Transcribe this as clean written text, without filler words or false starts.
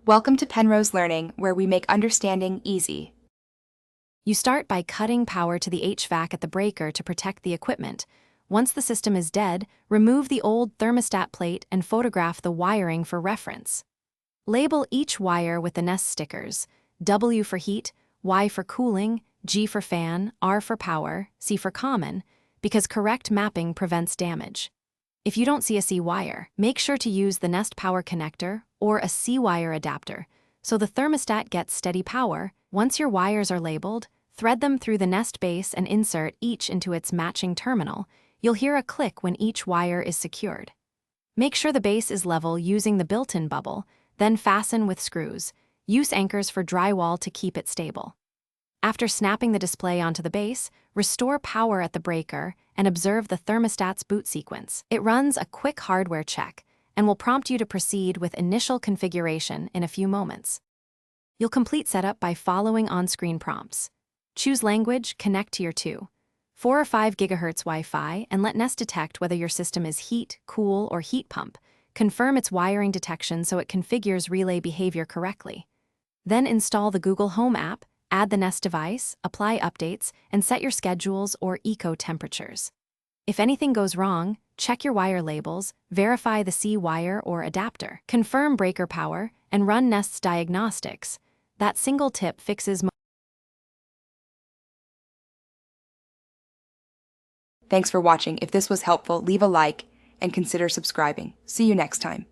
Welcome to Penrose Learning, where we make understanding easy. You start by cutting power to the HVAC at the breaker to protect the equipment. Once the system is dead, remove the old thermostat plate and photograph the wiring for reference. Label each wire with the Nest stickers: W for heat, Y for cooling, G for fan, R for power, C for common, because correct mapping prevents damage. If you don't see a C wire, make sure to use the Nest power connector or a C wire adapter, so the thermostat gets steady power. Once your wires are labeled, thread them through the Nest base and insert each into its matching terminal. You'll hear a click when each wire is secured. Make sure the base is level using the built-in bubble, then fasten with screws. Use anchors for drywall to keep it stable. After snapping the display onto the base, restore power at the breaker and observe the thermostat's boot sequence. It runs a quick hardware check and will prompt you to proceed with initial configuration in a few moments. You'll complete setup by following on-screen prompts. Choose language, connect to your 2, 4 or 5 GHz Wi-Fi, and let Nest detect whether your system is heat, cool, or heat pump. Confirm its wiring detection so it configures relay behavior correctly. Then install the Google Home app, add the Nest device, apply updates, and set your schedules or eco temperatures. If anything goes wrong, check your wire labels, verify the C wire or adapter, confirm breaker power, and run Nest's diagnostics. That single tip fixes most. Thanks for watching. If this was helpful, leave a like and consider subscribing. See you next time.